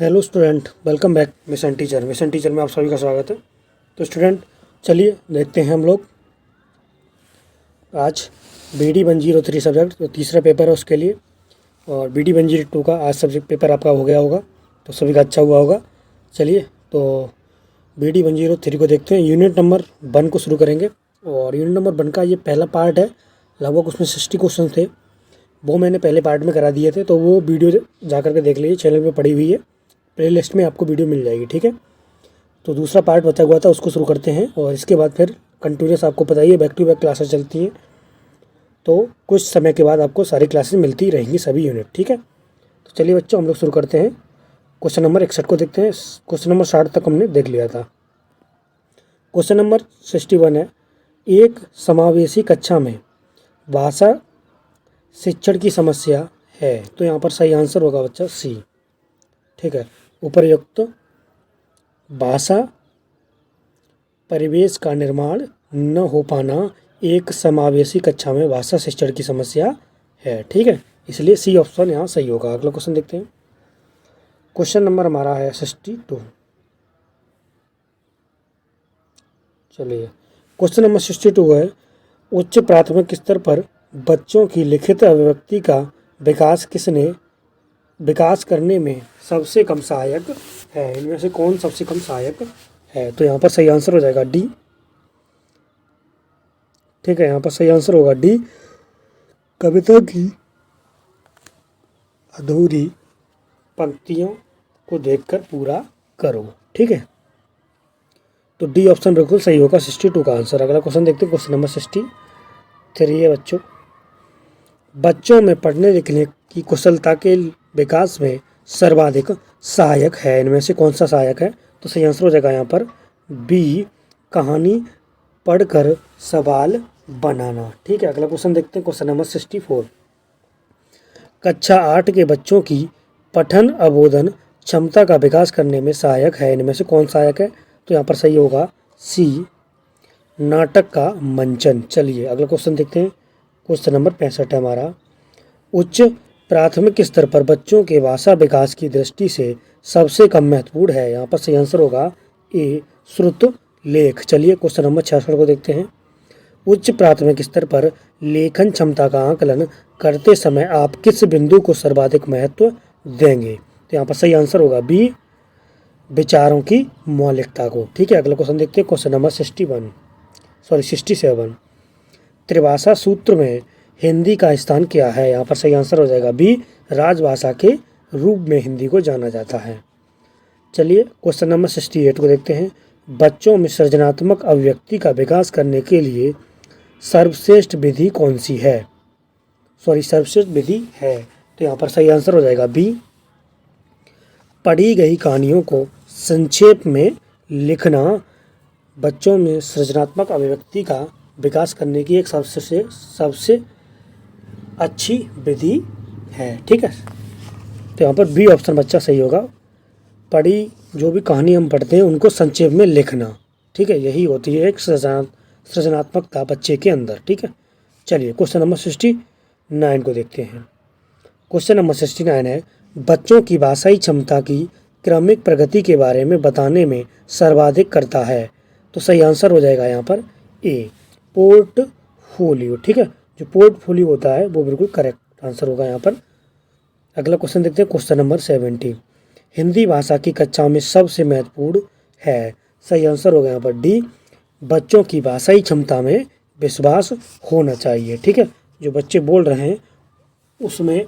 Hello student, welcome back mission teacher. Mission teacher में आप सभी का स्वागत है। तो स्टूडेंट, चलिए देखते हैं हम लोग आज BD 103 सब्जेक्ट जो तीसरा पेपर है उसके लिए, और BD 102 का आज सब्जेक्ट पेपर आपका हो गया होगा, तो सभी का अच्छा हुआ होगा। चलिए तो BD 103 को देखते हैं। यूनिट नंबर 1 को शुरू करेंगे, और यूनिट नंबर 1 का ये पहला पार्ट है। लगभग उसमें 60 क्वेश्चन थे, वो मैंने पहले पार्ट में करा दिए थे, तो वो वीडियो जा करके देख लीजिए, चैनल पे पड़ी हुई है, प्लेलिस्ट में आपको वीडियो मिल जाएगी। ठीक है, तो दूसरा पार्ट बचा हुआ था, उसको शुरू करते हैं, और इसके बाद फिर कंटिन्यूस आपको पता ही है बैक टू बैक क्लासेस चलती हैं, तो कुछ समय के बाद आपको सारी क्लासेस मिलती रहेंगी, सभी यूनिट। ठीक है, तो चलिए बच्चों, हम लोग शुरू करते हैं। क्वेश्चन नंबर 61 को देखते हैं। क्वेश्चन नंबर 60 तक हमने देख लिया था। क्वेश्चन नंबर 61 है, एक समावेशी कक्षा में भाषा शिक्षण की समस्या है। तो यहाँ पर सही आंसर होगा बच्चा सी। ठीक है, उपर्युक्त भाषा परिवेश का निर्माण न हो पाना एक समावेशी कक्षा में भाषा शिक्षण की समस्या है। ठीक है, इसलिए सी ऑप्शन यहाँ सही होगा। अगला क्वेश्चन देखते हैं। क्वेश्चन नंबर हमारा है 62। चलिए, क्वेश्चन नंबर 62 है, उच्च प्राथमिक स्तर पर बच्चों की लिखित अभिव्यक्ति का विकास करने में सबसे कम सहायक है। इनमें से कौन सबसे कम सहायक है? तो यहाँ पर सही आंसर हो जाएगा डी। ठीक है, यहाँ पर सही आंसर होगा डी। कविता की अधूरी पंक्तियों को देखकर पूरा करो। ठीक है, तो डी ऑप्शन बिल्कुल सही होगा, 62 का आंसर। अगला क्वेश्चन देखते हैं। क्वेश्चन नंबर 63 है बच्चों, बच्चों में पढ़ने लिखने की कुशलता के विकास में सर्वाधिक सहायक है। इनमें से कौन सा सहायक है? तो सही आंसर हो जाएगा यहाँ पर बी, कहानी पढ़कर सवाल बनाना। ठीक है, अगला क्वेश्चन देखते हैं। क्वेश्चन नंबर 64, कक्षा 8 के बच्चों की पठन अवबोधन क्षमता का विकास करने में सहायक है। इनमें से कौन सहायक है? तो यहाँ पर सही होगा सी, नाटक का मंचन। चलिए अगला क्वेश्चन देखते हैं। क्वेश्चन नंबर 65 है हमारा, उच्च प्राथमिक स्तर पर बच्चों के भाषा विकास की दृष्टि से सबसे कम महत्वपूर्ण है। यहाँ पर सही आंसर होगा ए, श्रुत लेख। चलिए क्वेश्चन नंबर 66 को देखते हैं। उच्च प्राथमिक स्तर पर लेखन क्षमता का आकलन करते समय आप किस बिंदु को सर्वाधिक महत्व देंगे? तो यहाँ पर सही आंसर होगा बी, विचारों की मौलिकता को। ठीक है, अगला क्वेश्चन देखते हैं। क्वेश्चन नंबर 67, त्रिभाषा सूत्र में हिंदी का स्थान क्या है? यहाँ पर सही आंसर हो जाएगा बी, राजभाषा के रूप में हिंदी को जाना जाता है। चलिए क्वेश्चन नंबर 68 को देखते हैं। बच्चों में सृजनात्मक अभिव्यक्ति का विकास करने के लिए सर्वश्रेष्ठ विधि कौन सी है? सर्वश्रेष्ठ विधि है, तो यहाँ पर सही आंसर हो जाएगा बी, पढ़ी गई कहानियों को संक्षेप में लिखना बच्चों में सृजनात्मक अभिव्यक्ति का विकास करने की एक सबसे अच्छी विधि है। ठीक है, तो यहाँ पर बी ऑप्शन बच्चा सही होगा, पढ़ी जो भी कहानी हम पढ़ते हैं उनको संक्षेप में लिखना। ठीक है, यही होती है एक सृजनात्मकता बच्चे के अंदर। ठीक है, चलिए क्वेश्चन नंबर 69 को देखते हैं। क्वेश्चन नंबर 69 है, बच्चों की भाषाई क्षमता की क्रमिक प्रगति के बारे में बताने में सर्वाधिक करता है। तो सही आंसर हो जाएगा यहाँ पर ए, पोर्टफोलियो। ठीक है, जो पोर्टफोलियो होता है वो बिल्कुल करेक्ट आंसर होगा यहाँ पर। अगला क्वेश्चन देखते हैं। क्वेश्चन नंबर 70, हिंदी भाषा की कक्षा में सबसे महत्वपूर्ण है। सही आंसर होगा यहाँ पर डी, बच्चों की भाषाई क्षमता में विश्वास होना चाहिए। ठीक है, जो बच्चे बोल रहे हैं उसमें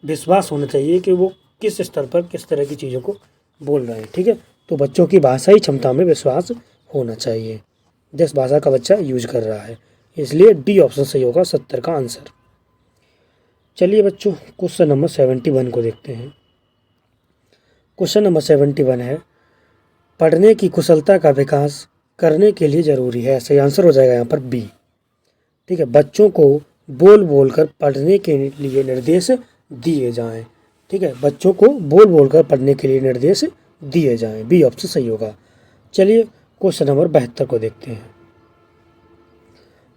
विश्वास होना चाहिए कि वो किस स्तर पर किस तरह की चीज़ों को बोल रहे हैं। ठीक है, तो बच्चों की भाषाई क्षमता में विश्वास होना चाहिए जिस भाषा का बच्चा यूज कर रहा है, इसलिए डी ऑप्शन सही होगा 70 का आंसर। चलिए बच्चों क्वेश्चन नंबर 71 को देखते हैं। क्वेश्चन नंबर 71 है, पढ़ने की कुशलता का विकास करने के लिए ज़रूरी है। सही आंसर हो जाएगा यहाँ पर बी। ठीक है, बच्चों को बोल बोल कर पढ़ने के लिए निर्देश दिए जाएं। ठीक है, बच्चों को बोल बोल कर पढ़ने के लिए निर्देश दिए जाएं, बी ऑप्शन सही होगा। चलिए क्वेश्चन नंबर 72 को देखते हैं।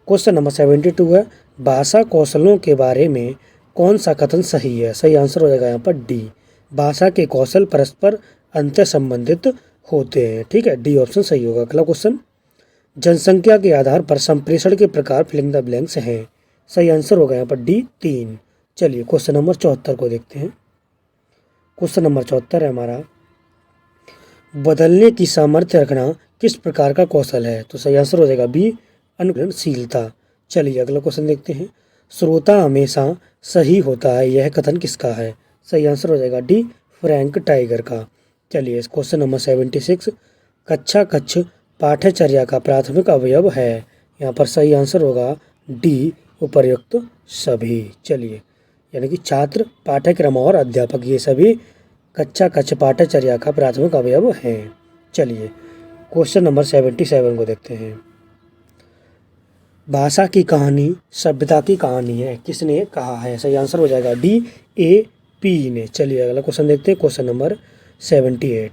क्वेश्चन नंबर 72 है, भाषा कौशलों के बारे में कौन सा कथन सही है? सही आंसर हो जाएगा यहाँ पर डी, भाषा के कौशल परस्पर अंतर संबंधित होते हैं। ठीक है, डी ऑप्शन सही होगा। अगला क्वेश्चन, जनसंख्या के आधार पर संप्रेषण के प्रकार फिल इन द ब्लैंक्स हैं। सही आंसर होगा यहाँ पर डी 3। चलिए क्वेश्चन नंबर 74 को देखते हैं। क्वेश्चन नंबर 74 है हमारा, बदलने की सामर्थ्य रखना किस प्रकार का कौशल है? तो सही आंसर हो जाएगा बी, अनुकरणशीलता। चलिए अगला क्वेश्चन देखते हैं। श्रोता हमेशा सही होता है, यह कथन किसका है? सही आंसर हो जाएगा डी, फ्रैंक टाइगर का। चलिए क्वेश्चन नंबर 76, कक्षा कक्ष पाठ्यचर्या का प्राथमिक अवयव है। यहाँ पर सही आंसर होगा डी, उपर्युक्त सभी। चलिए, यानी कि छात्र, पाठ्यक्रम और अध्यापक, ये सभी कक्षा कक्ष पाठ्यचर्या का प्राथमिक अवयव हैं। चलिए क्वेश्चन नंबर 77 को देखते हैं। भाषा की कहानी सभ्यता की कहानी है, किसने कहा है? सही आंसर हो जाएगा डी, ए पी ने। चलिए अगला क्वेश्चन देखते हैं। क्वेश्चन नंबर 78,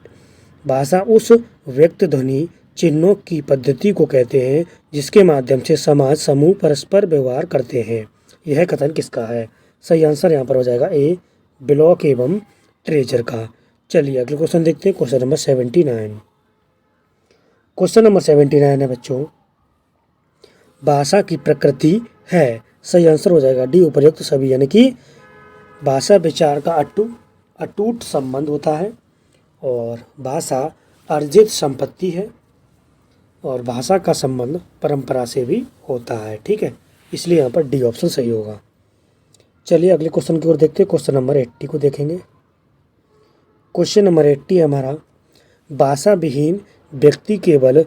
भाषा उस व्यक्त ध्वनि चिन्हों की पद्धति को कहते हैं जिसके माध्यम से समाज समूह परस्पर व्यवहार करते हैं। यह कथन किसका है? सही आंसर यहाँ पर हो जाएगा ए, ब्लॉक एवं ट्रेजर का। चलिए अगले क्वेश्चन देखते हैं। Question number 79। क्वेश्चन नंबर 79 है बच्चों, भाषा की प्रकृति है। सही आंसर हो जाएगा डी, उपर्युक्त सभी। यानी कि भाषा विचार का अटूट संबंध होता है और भाषा अर्जित संपत्ति है और भाषा का संबंध परंपरा से भी होता है। ठीक है, इसलिए यहाँ पर डी ऑप्शन सही होगा। चलिए अगले क्वेश्चन की ओर देखते हैं। क्वेश्चन नंबर 80 को देखेंगे। क्वेश्चन नंबर 80 है हमारा, भाषा विहीन व्यक्ति केवल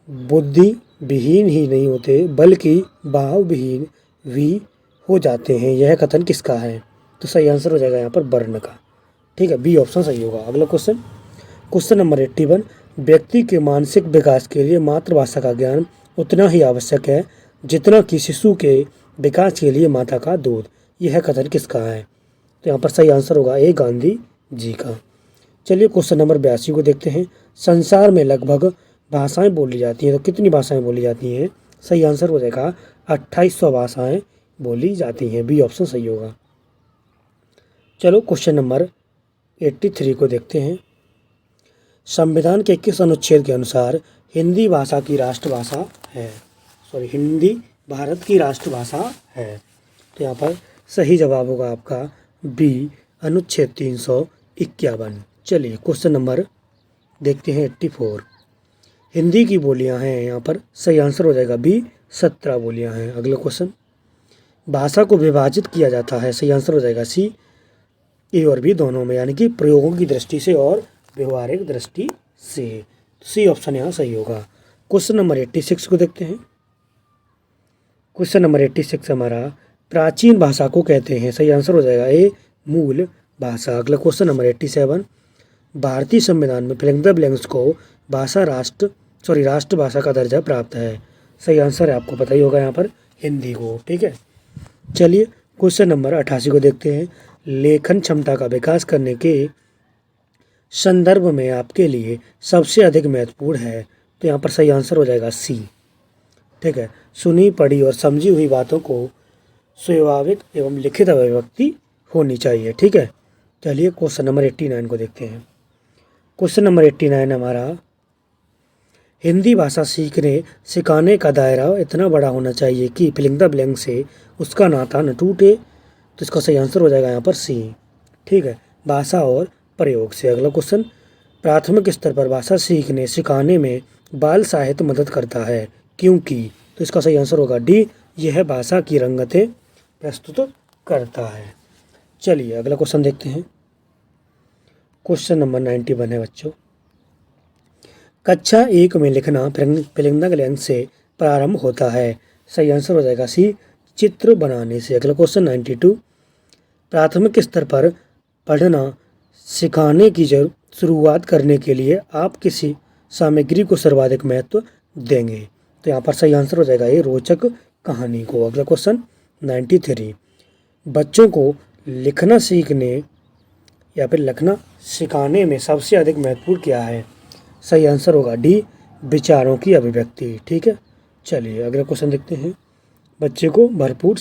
बुद्धि विहीन ही नहीं होते बल्कि भाव विहीन भी हो जाते हैं। यह कथन किसका है? तो सही आंसर हो जाएगा यहाँ पर वर्ण का। ठीक है, बी ऑप्शन सही होगा। अगला क्वेश्चन, क्वेश्चन नंबर 81, व्यक्ति के मानसिक विकास के लिए मातृभाषा का ज्ञान उतना ही आवश्यक है जितना कि शिशु के विकास के लिए माता का दूध। यह कथन किसका है? तो यहाँ पर सही आंसर होगा ए, गांधी जी का। चलिए क्वेश्चन नंबर 82 को देखते हैं। संसार में लगभग भाषाएं बोली जाती हैं, तो कितनी भाषाएं बोली जाती हैं? सही आंसर हो जाएगा 2800 भाषाएं बोली जाती हैं। बी ऑप्शन सही होगा। चलो क्वेश्चन नंबर 83 को देखते हैं। संविधान के किस अनुच्छेद के अनुसार हिंदी भाषा की राष्ट्रभाषा है? हिंदी भारत की राष्ट्रभाषा है। तो यहाँ पर सही जवाब होगा आपका बी, अनुच्छेद 351। चलिए क्वेश्चन नंबर देखते हैं 84। हिंदी की बोलियां हैं, यहाँ पर सही आंसर हो जाएगा बी, 17 बोलियां हैं। अगला क्वेश्चन, भाषा को विभाजित किया जाता है। सही आंसर हो जाएगा सी, ए और बी दोनों में, यानी कि प्रयोगों की दृष्टि से और व्यवहारिक दृष्टि से। सी ऑप्शन यहाँ सही होगा। क्वेश्चन नंबर 86 को देखते हैं। क्वेश्चन नंबर 86 हमारा, प्राचीन भाषा को कहते हैं। सही आंसर हो जाएगा ए, मूल भाषा। अगला क्वेश्चन नंबर 87, भारतीय संविधान में फिल इन द ब्लैंक्स को राष्ट्रभाषा का दर्जा प्राप्त है। सही आंसर है, आपको पता ही होगा यहाँ पर, हिंदी को। ठीक है, चलिए क्वेश्चन नंबर 88 को देखते हैं। लेखन क्षमता का विकास करने के संदर्भ में आपके लिए सबसे अधिक महत्वपूर्ण है। तो यहाँ पर सही आंसर हो जाएगा सी। ठीक है, सुनी पढ़ी और समझी हुई बातों को स्वाभाविक एवं लिखित अभिव्यक्ति होनी चाहिए। ठीक है, चलिए क्वेश्चन नंबर 89 को देखते हैं। क्वेश्चन नंबर 89 हमारा, हिंदी भाषा सीखने सिखाने का दायरा इतना बड़ा होना चाहिए कि फिल इन द ब्लैंक से उसका नाता न टूटे। तो इसका सही आंसर हो जाएगा यहाँ पर सी। ठीक है, भाषा और प्रयोग से। अगला क्वेश्चन, प्राथमिक स्तर पर भाषा सीखने सिखाने में बाल साहित्य मदद करता है क्योंकि। तो इसका सही आंसर होगा डी, यह भाषा की रंगतें प्रस्तुत करता है। चलिए अगला क्वेश्चन देखते हैं। क्वेश्चन नंबर 91 है बच्चों, कक्षा 1 में लिखना फिल इन द ब्लैंक से प्रारंभ होता है। सही आंसर हो जाएगा सी, चित्र बनाने से। अगला क्वेश्चन 92, प्राथमिक स्तर पर पढ़ना सिखाने की शुरुआत करने के लिए आप किसी सामग्री को सर्वाधिक महत्व देंगे। तो यहाँ पर सही आंसर हो जाएगा ये, रोचक कहानी को। अगला क्वेश्चन 93, बच्चों को लिखना सीखने या फिर लिखना सिखाने में सबसे अधिक महत्वपूर्ण क्या है? सही आंसर होगा डी, विचारों की अभिव्यक्ति। ठीक है, चलिए अगला क्वेश्चन देखते हैं। बच्चे को भरपूर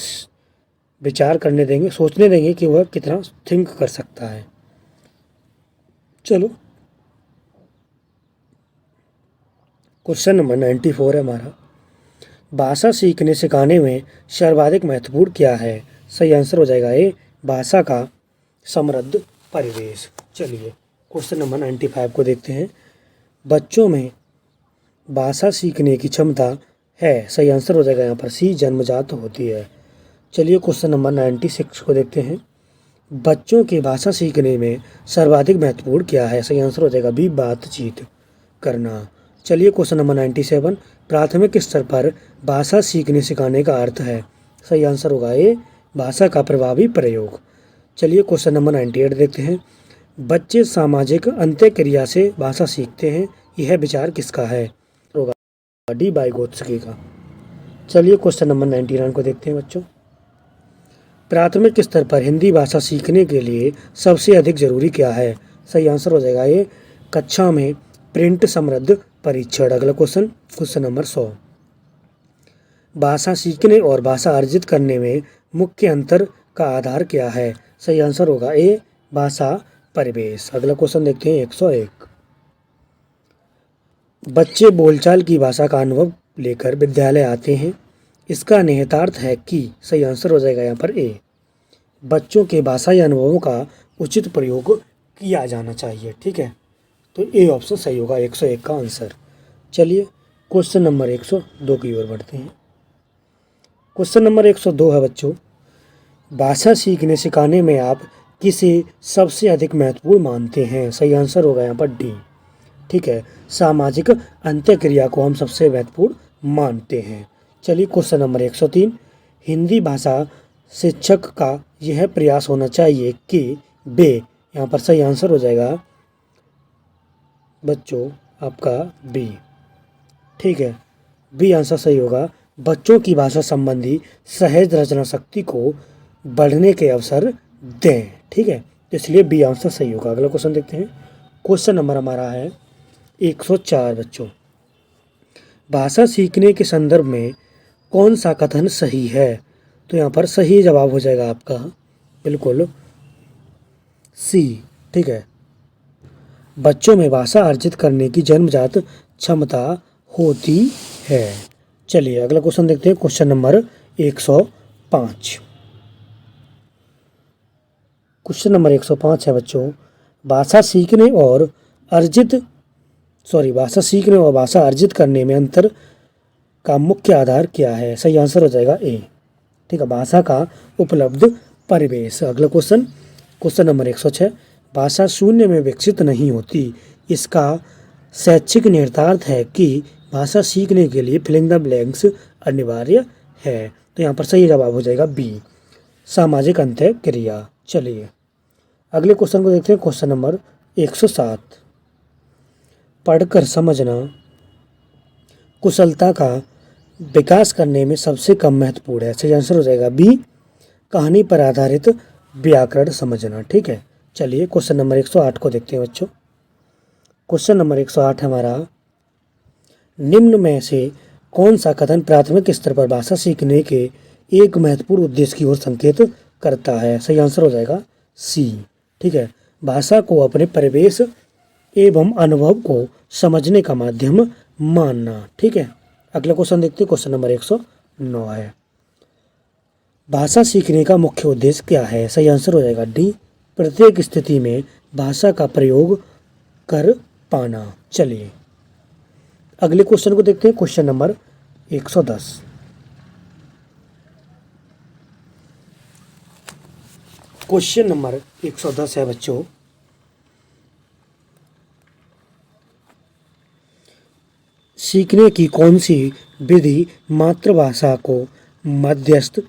विचार करने देंगे, सोचने देंगे कि वह कितना थिंक कर सकता है। चलो क्वेश्चन नंबर 94 है हमारा। भाषा सीखने सिखाने में सर्वाधिक महत्वपूर्ण क्या है? सही आंसर हो जाएगा ए, भाषा का समृद्ध परिवेश। चलिए क्वेश्चन नंबर 95 को देखते हैं। बच्चों में भाषा सीखने की क्षमता है, सही आंसर हो जाएगा यहाँ पर सी, जन्मजात होती है। चलिए क्वेश्चन नंबर 96 को देखते हैं। बच्चों के भाषा सीखने में सर्वाधिक महत्वपूर्ण क्या है? सही आंसर हो जाएगा बी, बातचीत करना। चलिए क्वेश्चन नंबर 97, प्राथमिक स्तर पर भाषा सीखने सिखाने का अर्थ है? सही आंसर होगा ए, भाषा का प्रभावी प्रयोग। चलिए क्वेश्चन नंबर 98 देखते हैं। बच्चे सामाजिक अंत्यक्रिया से भाषा सीखते हैं, यह विचार किसका है? होगा डी, वाइगोत्स्की का। चलिए क्वेश्चन नंबर 99 को देखते हैं बच्चों। प्राथमिक स्तर पर हिंदी भाषा सीखने के लिए सबसे अधिक जरूरी क्या है? सही आंसर हो जाएगा ये, कक्षा में प्रिंट समृद्ध परीक्षण। अगला क्वेश्चन, क्वेश्चन नंबर 100। भाषा सीखने और भाषा अर्जित करने में मुख्य अंतर का आधार क्या है? सही आंसर होगा ए, भाषा परिवेश। अगला क्वेश्चन देखते हैं 101। बच्चे बोलचाल की भाषा का अनुभव लेकर विद्यालय आते हैं, इसका निहितार्थ है कि? सही आंसर हो जाएगा यहाँ पर ए, बच्चों के भाषाई अनुभवों का उचित प्रयोग किया जाना चाहिए। ठीक है, तो ए ऑप्शन सही होगा 101 का आंसर। चलिए क्वेश्चन नंबर 102 की ओर बढ़ते हैं। क्वेश्चन नंबर 102 है बच्चों, भाषा सीखने सिखाने में आप किसे सबसे अधिक महत्वपूर्ण मानते हैं? सही आंसर होगा यहाँ पर डी। ठीक है, सामाजिक अंत्यक्रिया को हम सबसे महत्वपूर्ण मानते हैं। चलिए क्वेश्चन नंबर 103, हिंदी भाषा शिक्षक का यह प्रयास होना चाहिए कि वे? यहाँ पर सही आंसर हो जाएगा बच्चों आपका बी। ठीक है, बी आंसर सही होगा, बच्चों की भाषा संबंधी सहज रचना शक्ति को बढ़ने के अवसर दें। ठीक है, तो इसलिए बी आंसर सही होगा। अगला क्वेश्चन देखते हैं। क्वेश्चन नंबर हमारा है 104 बच्चों, भाषा सीखने के संदर्भ में कौन सा कथन सही है? तो यहाँ पर सही जवाब हो जाएगा आपका बिल्कुल सी। ठीक है, बच्चों में भाषा अर्जित करने की जन्मजात क्षमता होती है। चलिए अगला क्वेश्चन देखते हैं। Question number 105। क्वेश्चन नंबर 105 है बच्चों, भाषा सीखने और भाषा अर्जित करने में अंतर का मुख्य आधार क्या है? सही आंसर हो जाएगा ए। ठीक है, भाषा का उपलब्ध परिवेश। अगला क्वेश्चन, क्वेश्चन नंबर 106, भाषा शून्य में विकसित नहीं होती, इसका शैक्षिक निहितार्थ है कि? भाषा सीखने के लिए फिलिंग द ब्लैंक्स अनिवार्य है। तो यहाँ पर सही जवाब हो जाएगा बी, सामाजिक अंत्यक्रिया। चलिए अगले क्वेश्चन को देखते हैं। क्वेश्चन नंबर 107, पढ़कर समझना कुशलता का विकास करने में सबसे कम महत्वपूर्ण है। सही आंसर हो जाएगा बी, कहानी पर आधारित व्याकरण समझना। ठीक है, चलिए क्वेश्चन नंबर 108 को देखते हैं बच्चों। क्वेश्चन नंबर 108 हमारा, निम्न में से कौन सा कथन प्राथमिक स्तर पर भाषा सीखने के एक महत्वपूर्ण उद्देश्य की ओर संकेत करता है? सही आंसर हो जाएगा सी। ठीक है, भाषा को अपने परिवेश एवं अनुभव को समझने का माध्यम मानना। ठीक है, अगला क्वेश्चन देखते हैं। क्वेश्चन नंबर 109 है, भाषा सीखने का मुख्य उद्देश्य क्या है? सही आंसर हो जाएगा डी, प्रत्येक स्थिति में भाषा का प्रयोग कर पाना। चलिए अगले क्वेश्चन को देखते हैं। क्वेश्चन नंबर 110, क्वेश्चन नंबर 110 है बच्चों, सीखने की कौन सी विधि मातृभाषा को मध्यस्थ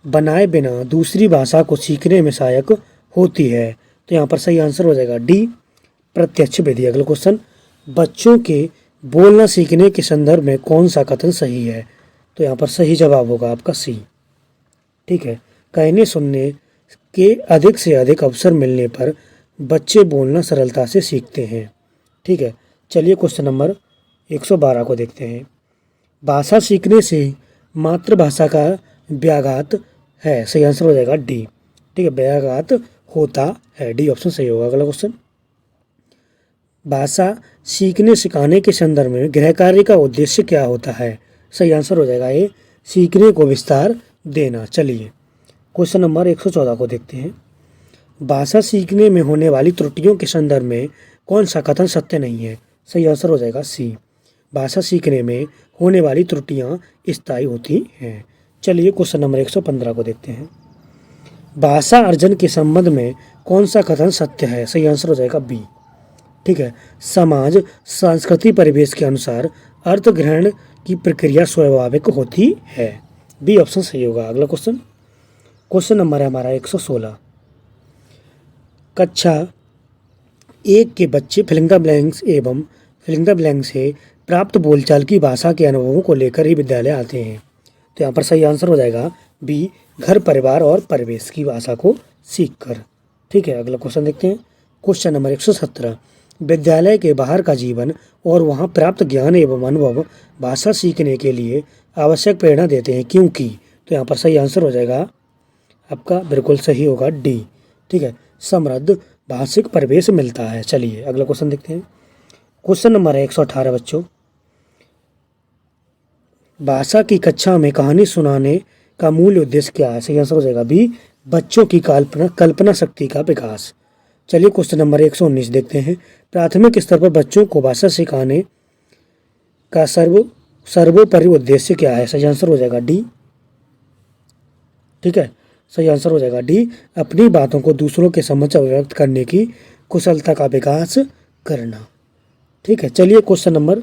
बनाए बिना दूसरी भाषा को सीखने में सहायक होती है? तो यहाँ पर सही आंसर हो जाएगा डी, प्रत्यक्ष विधि। अगला क्वेश्चन, बच्चों के बोलना सीखने के संदर्भ में कौन सा कथन सही है? तो यहाँ पर सही जवाब होगा आपका सी। ठीक है, कहने सुनने के अधिक से अधिक अवसर मिलने पर बच्चे बोलना सरलता से सीखते हैं। ठीक है, चलिए क्वेश्चन नंबर 112 को देखते हैं। भाषा सीखने से मातृभाषा का व्याघात है। सही आंसर हो जाएगा डी। ठीक है, व्याघात होता है, डी ऑप्शन सही होगा। अगला क्वेश्चन, भाषा सीखने सिखाने के संदर्भ में गृह कार्य का उद्देश्य क्या होता है? सही आंसर हो जाएगा ए, सीखने को विस्तार देना। चलिए क्वेश्चन नंबर 114 को देखते हैं। भाषा सीखने में होने वाली त्रुटियों के संदर्भ में कौन सा कथन सत्य नहीं है? सही आंसर हो जाएगा सी, भाषा सीखने में होने वाली त्रुटियां स्थायी होती हैं। चलिए क्वेश्चन नंबर 115 को देखते हैं। भाषा अर्जन के संबंध में कौन सा कथन सत्य है? सही आंसर हो जाएगा बी, ठीक है, समाज सांस्कृतिक परिवेश के अनुसार अर्थ ग्रहण की प्रक्रिया स्वाभाविक होती है। बी ऑप्शन सही होगा। अगला क्वेश्चन, क्वेश्चन नंबर है हमारा 116। कक्षा 1 के बच्चे फिलिंग द ब्लैंक्स एवं फिलिंग द ब्लैंक से प्राप्त बोलचाल की भाषा के अनुभवों को लेकर ही विद्यालय आते हैं। तो यहाँ पर सही आंसर हो जाएगा बी, घर परिवार और परिवेश की भाषा को सीखकर। ठीक है, अगला क्वेश्चन देखते हैं। Question number 117। विद्यालय के बाहर का जीवन और वहाँ प्राप्त ज्ञान एवं अनुभव भाषा सीखने के लिए आवश्यक प्रेरणा देते हैं, क्योंकि। तो यहाँ पर सही आंसर हो जाएगा आपका बिल्कुल सही होगा डी, ठीक है, समृद्ध भाषिक परिवेश मिलता है। चलिए अगला क्वेश्चन देखते हैं। क्वेश्चन नंबर है 118 बच्चों। भाषा की कक्षा में कहानी सुनाने का मूल उद्देश्य क्या है? सही आंसर हो जाएगा बी, बच्चों की कल्पना शक्ति का विकास। चलिए क्वेश्चन नंबर 119 देखते हैं। प्राथमिक स्तर पर बच्चों को भाषा सिखाने का सर्वोपरि उद्देश्य क्या है? सही आंसर हो जाएगा डी, ठीक है, सही आंसर हो जाएगा डी, अपनी बातों को दूसरों के समक्ष अभिव्यक्त करने की कुशलता का विकास करना। ठीक है, चलिए क्वेश्चन नंबर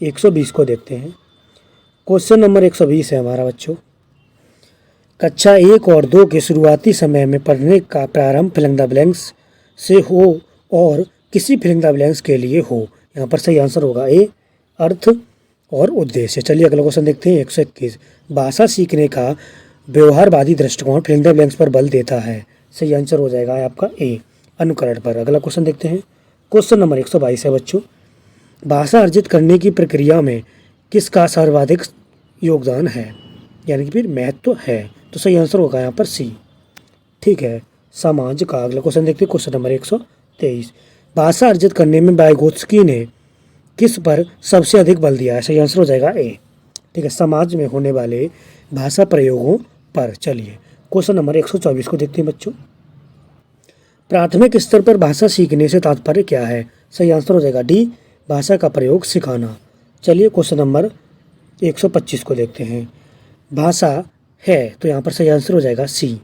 120 को देखते हैं। क्वेश्चन नंबर 120 है हमारा बच्चों। कक्षा 1 और 2 के शुरुआती समय में पढ़ने का प्रारंभ फिलिंग द ब्लैंक्स से हो और किसी फिलिंग द ब्लैंक्स के लिए हो। यहाँ पर सही आंसर होगा ए, अर्थ और उद्देश्य। चलिए अगला क्वेश्चन देखते हैं 121। भाषा सीखने का व्यवहारवादी दृष्टिकोण फिलिंग द ब्लैंक्स पर बल देता है। सही आंसर हो जाएगा आपका ए, अनुकरण पर। अगला क्वेश्चन देखते हैं। क्वेश्चन नंबर 122 है बच्चों। भाषा अर्जित करने की प्रक्रिया में किसका सर्वाधिक योगदान है, यानी कि फिर महत्व है? तो सही आंसर होगा यहाँ पर सी, ठीक है, समाज का। अगला क्वेश्चन देखते हैं। Question number 123। भाषा अर्जित करने में वाइगोत्स्की ने किस पर सबसे अधिक बल दिया है? सही आंसर हो जाएगा ए, ठीक है, समाज में होने वाले भाषा प्रयोगों पर। चलिए क्वेश्चन नंबर 124 को देखते हैं बच्चों। प्राथमिक स्तर पर भाषा सीखने से तात्पर्य क्या है? सही आंसर हो जाएगा डी, भाषा का प्रयोग सिखाना। चलिए क्वेश्चन नंबर 125 को देखते हैं। भाषा है, तो यहाँ पर सही आंसर हो जाएगा सी,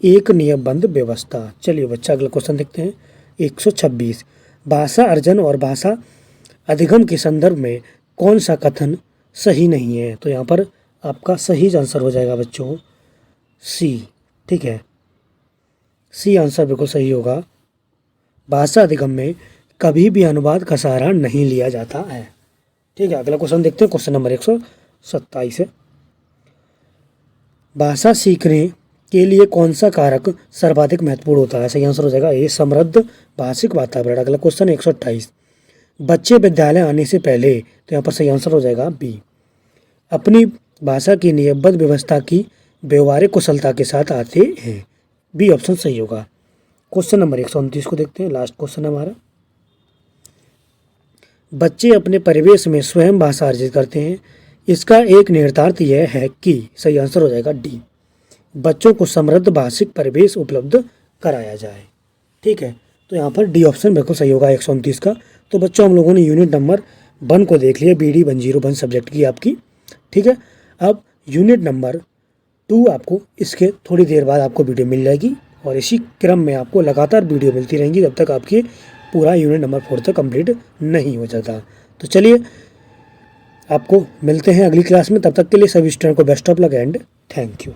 एक नियमबद्ध व्यवस्था। चलिए बच्चा अगला क्वेश्चन देखते हैं। 126। भाषा अर्जन और भाषा अधिगम के संदर्भ में कौन सा कथन सही नहीं है? तो यहाँ पर आपका सही आंसर हो जाएगा बच्चों सी, ठीक है, सी आंसर बिल्कुल सही होगा। भाषा अधिगम में कभी भी अनुवाद का सहारा नहीं लिया जाता है। ठीक है, अगला क्वेश्चन देखते हैं। क्वेश्चन नंबर 127 है। भाषा सीखने के लिए कौन सा कारक सर्वाधिक महत्वपूर्ण होता है? सही आंसर हो जाएगा ए, समृद्ध भाषिक वातावरण। अगला क्वेश्चन 128। बच्चे विद्यालय आने से पहले, तो यहाँ पर सही आंसर हो जाएगा बी, अपनी भाषा की नियमबद्ध व्यवस्था की व्यवहारिक कुशलता के साथ आते हैं। बी ऑप्शन सही होगा। क्वेश्चन नंबर 129 को देखते हैं, लास्ट क्वेश्चन हमारा। बच्चे अपने परिवेश में स्वयं भाषा अर्जित करते हैं, इसका एक निहितार्थ यह है कि। सही आंसर हो जाएगा डी, बच्चों को समृद्ध भाषिक परिवेश उपलब्ध कराया जाए। ठीक है, तो यहाँ पर डी ऑप्शन बिल्कुल सही होगा 129 का। तो बच्चों हम लोगों ने यूनिट नंबर 1 को देख लिया, BD 101 सब्जेक्ट की आपकी। ठीक है, अब यूनिट नंबर 2 आपको इसके थोड़ी देर बाद आपको वीडियो मिल जाएगी और इसी क्रम में आपको लगातार वीडियो मिलती रहेंगी जब तक आपकी पूरा यूनिट नंबर 4 तक कंप्लीट नहीं हो जाता। तो चलिए आपको मिलते हैं अगली क्लास में, तब तक के लिए सभी स्टूडेंट को best of luck and thank you.